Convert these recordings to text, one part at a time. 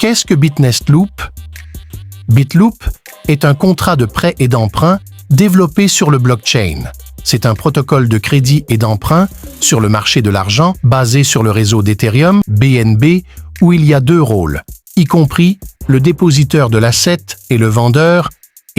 Qu'est-ce que Bitnest Loop? BitLoop est un contrat de prêt et d'emprunt développé sur le blockchain. C'est un protocole de crédit et d'emprunt sur le marché de l'argent basé sur le réseau d'Ethereum, BNB, où il y a deux rôles, y compris le dépositeur de l'asset et le vendeur,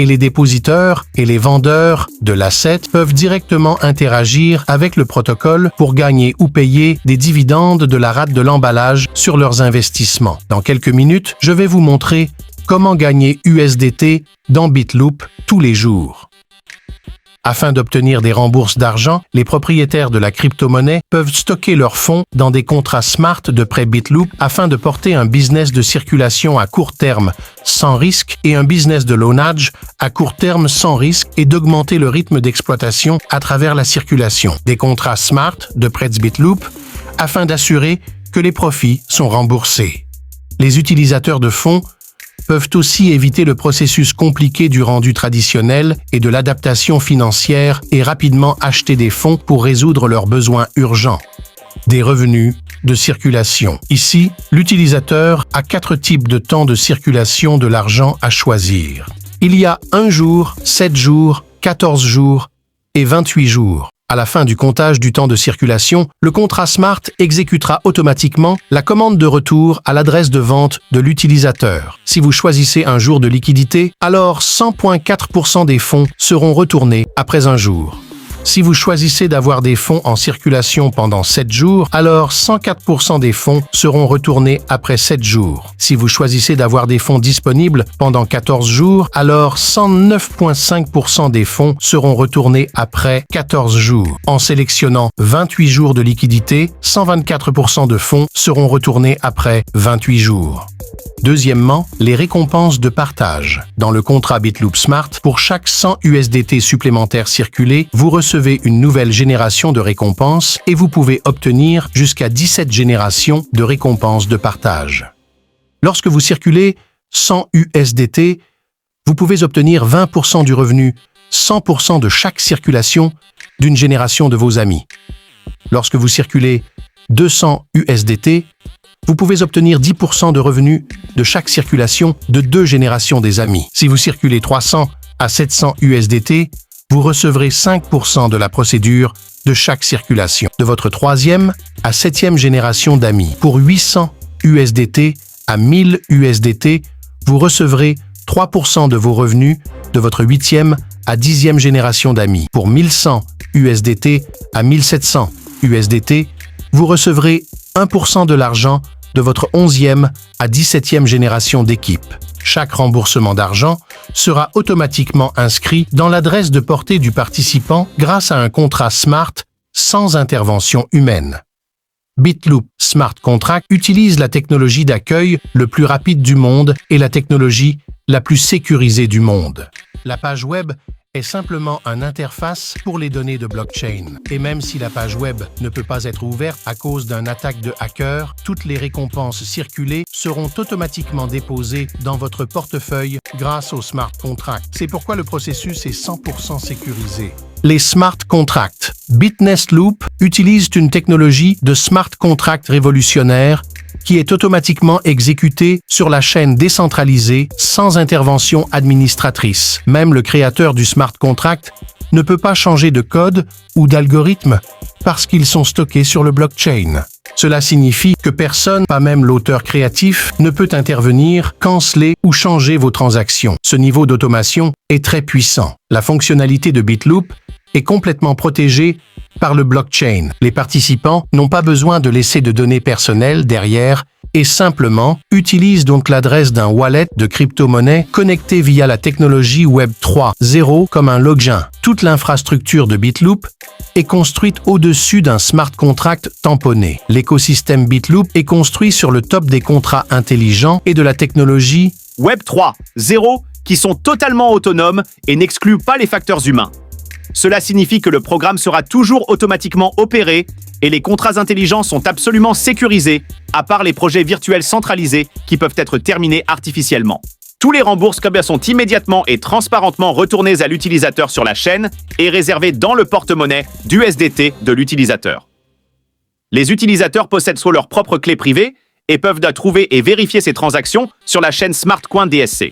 et les dépositeurs et les vendeurs de l'asset peuvent directement interagir avec le protocole pour gagner ou payer des dividendes de la rate de l'emballage sur leurs investissements. Dans quelques minutes, je vais vous montrer comment gagner USDT dans BitLoop tous les jours. Afin d'obtenir des rembourses d'argent, les propriétaires de la crypto-monnaie peuvent stocker leurs fonds dans des contrats smart de prêt BitLoop afin de porter un business de circulation à court terme sans risque et un business de loanage à court terme sans risque et d'augmenter le rythme d'exploitation à travers la circulation. Des contrats smart de prêt BitLoop afin d'assurer que les profits sont remboursés. Les utilisateurs de fonds peuvent aussi éviter le processus compliqué du rendu traditionnel et de l'adaptation financière et rapidement acheter des fonds pour résoudre leurs besoins urgents. Des revenus de circulation. Ici, l'utilisateur a 4 types de temps de circulation de l'argent à choisir. Il y a 1 jour, 7 jours, 14 jours et 28 jours. À la fin du comptage du temps de circulation, le contrat Smart exécutera automatiquement la commande de retour à l'adresse de vente de l'utilisateur. Si vous choisissez un jour de liquidité, alors 100,4% des fonds seront retournés après un jour. Si vous choisissez d'avoir des fonds en circulation pendant 7 jours, alors 104% des fonds seront retournés après 7 jours. Si vous choisissez d'avoir des fonds disponibles pendant 14 jours, alors 109,5% des fonds seront retournés après 14 jours. En sélectionnant 28 jours de liquidité, 124% de fonds seront retournés après 28 jours. Deuxièmement, les récompenses de partage. Dans le contrat BitLoop Smart, pour chaque 100 USDT supplémentaires circulés, vous recevez une nouvelle génération de récompenses et vous pouvez obtenir jusqu'à 17 générations de récompenses de partage. Lorsque vous circulez 100 USDT, vous pouvez obtenir 20% du revenu, 100% de chaque circulation d'une génération de vos amis. Lorsque vous circulez 200 USDT, vous pouvez obtenir 10% de revenus de chaque circulation de 2 générations des amis. Si vous circulez 300 à 700 USDT, vous recevrez 5% de la procédure de chaque circulation de votre 3e à 7e génération d'amis. Pour 800 USDT à 1000 USDT, vous recevrez 3% de vos revenus de votre 8e à 10e génération d'amis. Pour 1100 USDT à 1700 USDT, vous recevrez 1% de l'argent de votre 11e à 17e génération d'équipe. Chaque remboursement d'argent sera automatiquement inscrit dans l'adresse de portée du participant grâce à un contrat Smart sans intervention humaine. BitLoop Smart Contract utilise la technologie d'accueil le plus rapide du monde et la technologie la plus sécurisée du monde. La page web est simplement une interface pour les données de blockchain. Et même si la page web ne peut pas être ouverte à cause d'une attaque de hacker, toutes les récompenses circulées seront automatiquement déposées dans votre portefeuille grâce au smart contract. C'est pourquoi le processus est 100% sécurisé. Les smart contracts. Bitnest Loop utilise une technologie de smart contract révolutionnaire qui est automatiquement exécuté sur la chaîne décentralisée sans intervention administratrice. Même le créateur du smart contract ne peut pas changer de code ou d'algorithme parce qu'ils sont stockés sur le blockchain. Cela signifie que personne, pas même l'auteur créatif, ne peut intervenir, canceller ou changer vos transactions. Ce niveau d'automation est très puissant. La fonctionnalité de BitLoop est complètement protégée par le blockchain. Les participants n'ont pas besoin de laisser de données personnelles derrière et simplement utilisent donc l'adresse d'un wallet de crypto-monnaie connecté via la technologie Web 3.0 comme un login. Toute l'infrastructure de BitLoop est construite au-dessus d'un smart contract tamponné. L'écosystème BitLoop est construit sur le top des contrats intelligents et de la technologie Web 3.0 qui sont totalement autonomes et n'excluent pas les facteurs humains. Cela signifie que le programme sera toujours automatiquement opéré et les contrats intelligents sont absolument sécurisés, à part les projets virtuels centralisés qui peuvent être terminés artificiellement. Tous les remboursements sont immédiatement et transparentement retournés à l'utilisateur sur la chaîne et réservés dans le porte-monnaie d'USDT de l'utilisateur. Les utilisateurs possèdent soit leur propre clé privée et peuvent trouver et vérifier ces transactions sur la chaîne SmartCoin.dsc.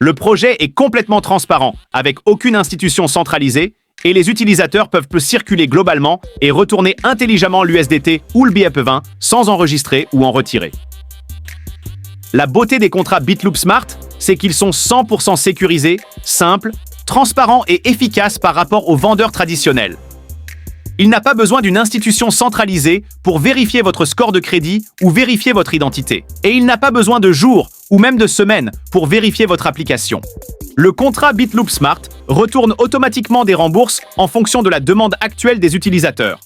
Le projet est complètement transparent, avec aucune institution centralisée, et les utilisateurs peuvent circuler globalement et retourner intelligemment l'USDT ou le BEP20 sans enregistrer ou en retirer. La beauté des contrats BitLoop Smart, c'est qu'ils sont 100% sécurisés, simples, transparents et efficaces par rapport aux vendeurs traditionnels. Il n'a pas besoin d'une institution centralisée pour vérifier votre score de crédit ou vérifier votre identité. Et il n'a pas besoin de jours ou même de semaines pour vérifier votre application. Le contrat BitLoop Smart retourne automatiquement des rembourses en fonction de la demande actuelle des utilisateurs.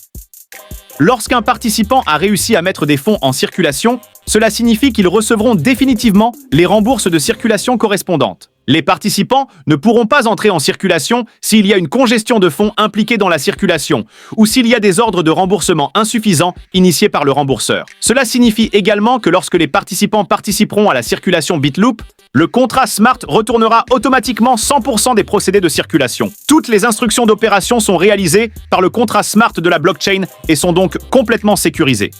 Lorsqu'un participant a réussi à mettre des fonds en circulation, cela signifie qu'ils recevront définitivement les rembourses de circulation correspondantes. Les participants ne pourront pas entrer en circulation s'il y a une congestion de fonds impliquée dans la circulation ou s'il y a des ordres de remboursement insuffisants initiés par le rembourseur. Cela signifie également que lorsque les participants participeront à la circulation BitLoop, le contrat Smart retournera automatiquement 100% des procédés de circulation. Toutes les instructions d'opération sont réalisées par le contrat Smart de la blockchain et sont donc complètement sécurisées.